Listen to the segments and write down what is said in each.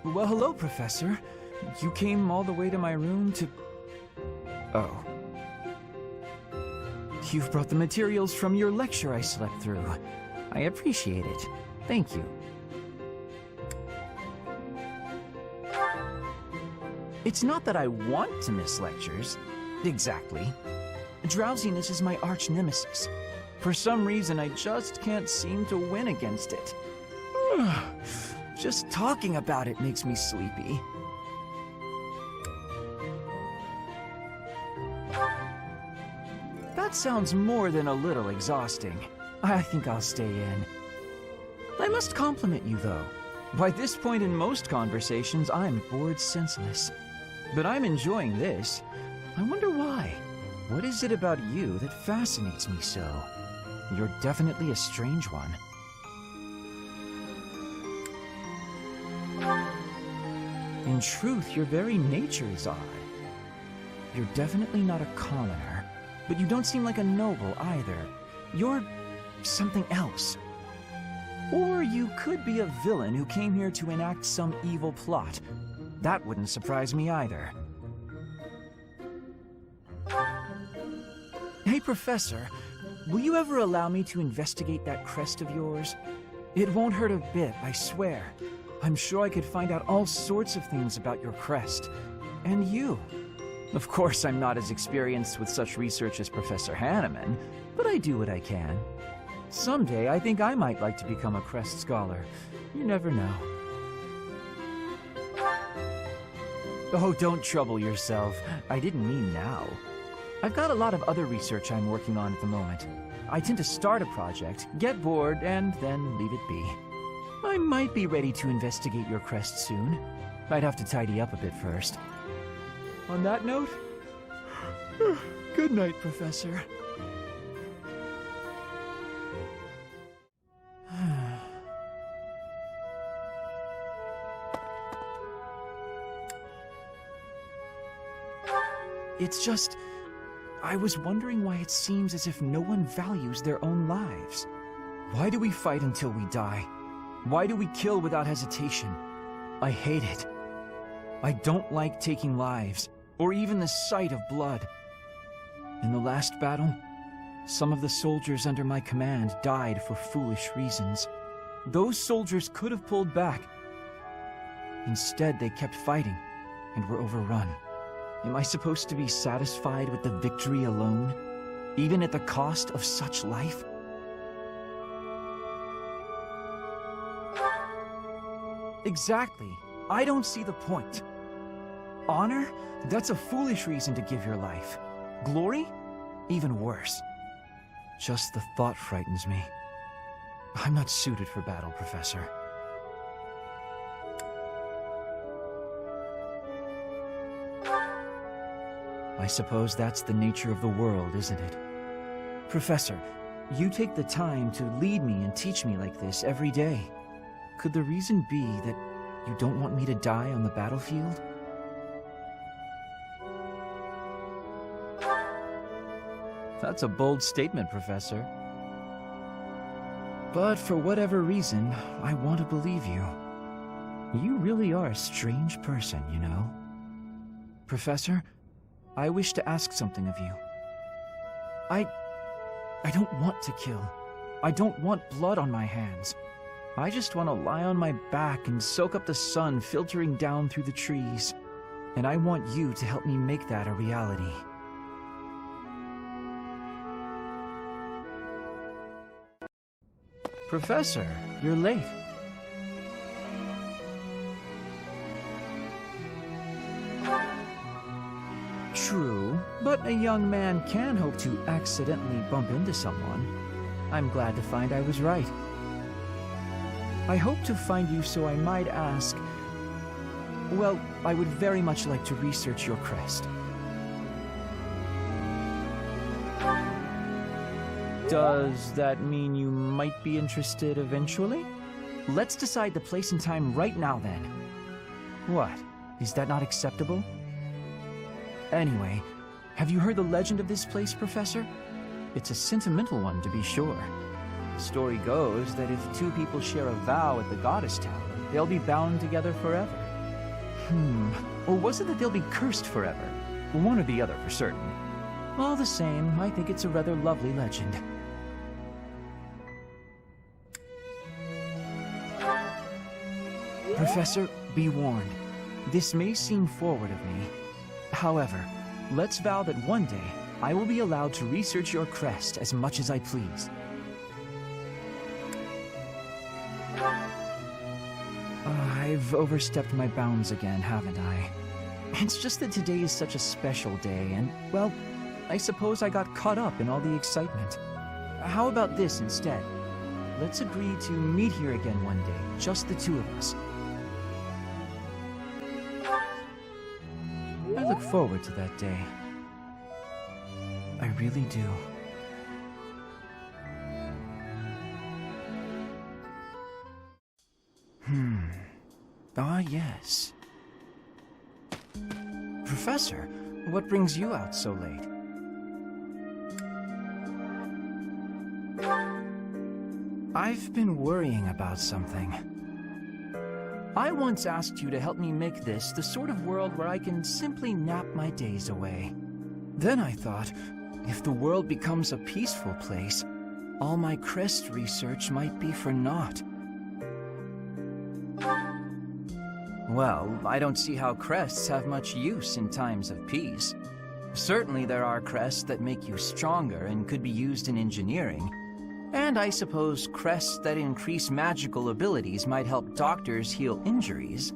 Well, hello, Professor. You came all the way to my room to... Oh. You've brought the materials from your lecture I slept through. I appreciate it. Thank you. It's not that I want to miss lectures. Exactly. Drowsiness is my arch nemesis. For some reason, I just can't seem to win against it. Just talking about it makes me sleepy. That sounds more than a little exhausting. I think I'll stay in. I must compliment you, though. By this point in most conversations, I'm bored senseless. But I'm enjoying this. I wonder why. What is it about you that fascinates me so? You're definitely a strange one. In truth, your very nature is odd. You're definitely not a commoner, but you don't seem like a noble either. You're something else. Or you could be a villain who came here to enact some evil plot. That wouldn't surprise me either. Hey, Professor, will you ever allow me to investigate that crest of yours? It won't hurt a bit, I swear. I'm sure I could find out all sorts of things about your crest. And you. Of course, I'm not as experienced with such research as Professor Hanneman, but I do what I can. Someday, I think I might like to become a crest scholar. You never know. Oh, don't trouble yourself. I didn't mean now. I've got a lot of other research I'm working on at the moment. I tend to start a project, get bored, and then leave it be. I might be ready to investigate your crest soon. I'd have to tidy up a bit first. On that note, good night, Professor. It's just, I was wondering why it seems as if no one values their own lives. Why do we fight until we die? Why do we kill without hesitation? I hate it. I don't like taking lives, or even the sight of blood. In the last battle, some of the soldiers under my command died for foolish reasons. Those soldiers could have pulled back. Instead, they kept fighting and were overrun. Am I supposed to be satisfied with the victory alone, even at the cost of such life? Exactly. I don't see the point. Honor? That's a foolish reason to give your life. Glory? Even worse. Just the thought frightens me. I'm not suited for battle, Professor. I suppose that's the nature of the world, isn't it? Professor, you take the time to lead me and teach me like this every day. Could the reason be that you don't want me to die on the battlefield? That's a bold statement, Professor. But for whatever reason, I want to believe you. You really are a strange person, you know. Professor, I wish to ask something of you. I don't want to kill. I don't want blood on my hands. I just want to lie on my back and soak up the sun filtering down through the trees. And I want you to help me make that a reality. Professor, you're late. True, but a young man can hope to accidentally bump into someone. I'm glad to find I was right. I hope to find you, so I might ask... Well, I would very much like to research your crest. Does that mean you might be interested eventually? Let's decide the place and time right now, then. What? Is that not acceptable? Anyway, have you heard the legend of this place, Professor? It's a sentimental one, to be sure. The story goes that if two people share a vow at the Goddess Tower, they'll be bound together forever. Or was it that they'll be cursed forever? One or the other for certain. All the same, I think it's a rather lovely legend. Professor, be warned. This may seem forward of me. However, let's vow that one day I will be allowed to research your crest as much as I please. I've overstepped my bounds again, haven't I? It's just that today is such a special day, and, well, I suppose I got caught up in all the excitement. How about this instead? Let's agree to meet here again one day, just the two of us. I look forward to that day. I really do. Ah, yes. Professor, what brings you out so late? I've been worrying about something. I once asked you to help me make this the sort of world where I can simply nap my days away. Then I thought, if the world becomes a peaceful place, all my crest research might be for naught. Well, I don't see how crests have much use in times of peace. Certainly there are crests that make you stronger and could be used in engineering. And I suppose crests that increase magical abilities might help doctors heal injuries.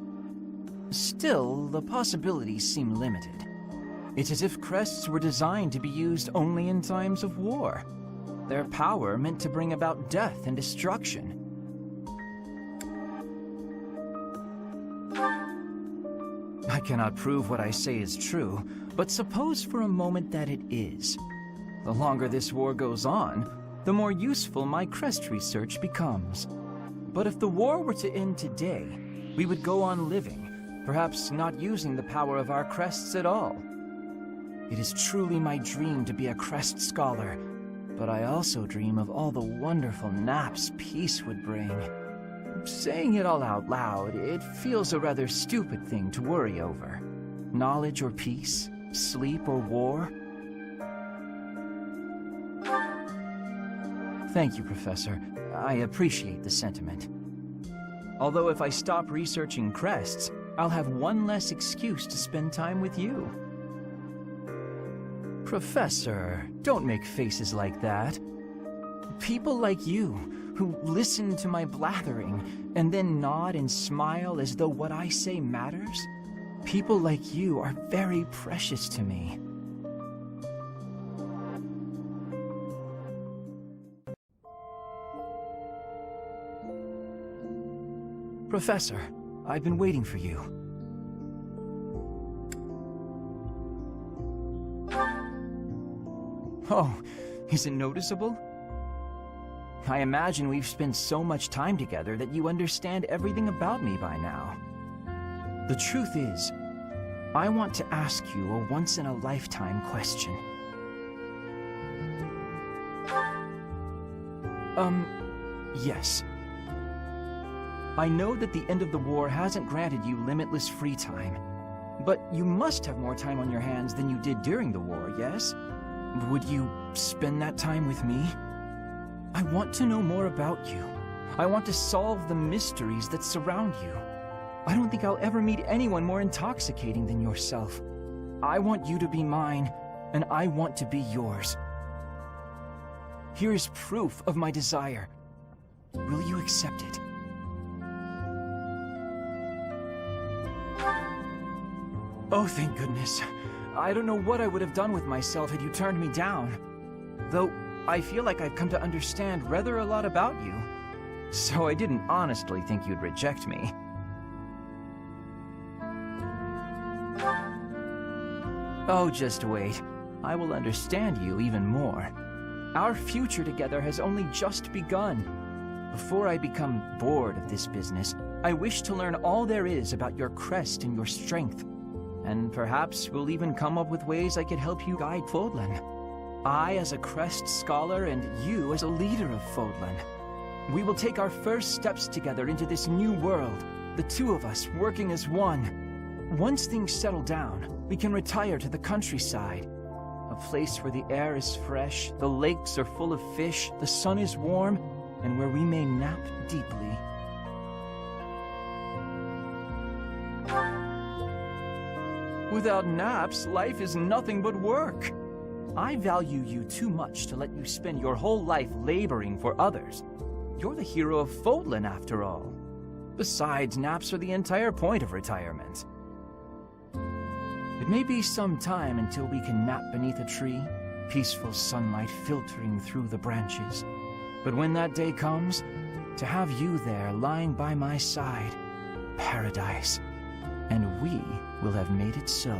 Still, the possibilities seem limited. It's as if crests were designed to be used only in times of war. Their power meant to bring about death and destruction. I cannot prove what I say is true, but suppose for a moment that it is. The longer this war goes on, the more useful my crest research becomes. But if the war were to end today, we would go on living, perhaps not using the power of our crests at all. It is truly my dream to be a crest scholar, but I also dream of all the wonderful naps peace would bring. Saying it all out loud, it feels a rather stupid thing to worry over. Knowledge or peace, sleep or war. Thank you, Professor. I appreciate the sentiment. Although if I stop researching crests, I'll have one less excuse to spend time with you. Professor, don't make faces like that. People like you, who listen to my blathering and then nod and smile as though what I say matters, people like you are very precious to me. Professor, I've been waiting for you. Oh, is it noticeable? I imagine we've spent so much time together that you understand everything about me by now. The truth is, I want to ask you a once-in-a-lifetime question. Yes. I know that the end of the war hasn't granted you limitless free time, but you must have more time on your hands than you did during the war, yes? Would you spend that time with me? I want to know more about you. I want to solve the mysteries that surround you. I don't think I'll ever meet anyone more intoxicating than yourself. I want you to be mine, and I want to be yours. Here is proof of my desire. Will you accept it? Oh, thank goodness. I don't know what I would have done with myself had you turned me down. Though, I feel like I've come to understand rather a lot about you. So I didn't honestly think you'd reject me. Oh, just wait. I will understand you even more. Our future together has only just begun. Before I become bored of this business, I wish to learn all there is about your crest and your strength. And perhaps we'll even come up with ways I could help you guide Fodlan. I as a Crest scholar and you as a leader of Fodlan. We will take our first steps together into this new world, the two of us working as one. Once things settle down, we can retire to the countryside. A place where the air is fresh, the lakes are full of fish, the sun is warm, and where we may nap deeply. Without naps, life is nothing but work. I value you too much to let you spend your whole life laboring for others. You're the hero of Fodlan, after all. Besides, naps are the entire point of retirement. It may be some time until we can nap beneath a tree, peaceful sunlight filtering through the branches. But when that day comes, to have you there lying by my side, paradise. And we will have made it so.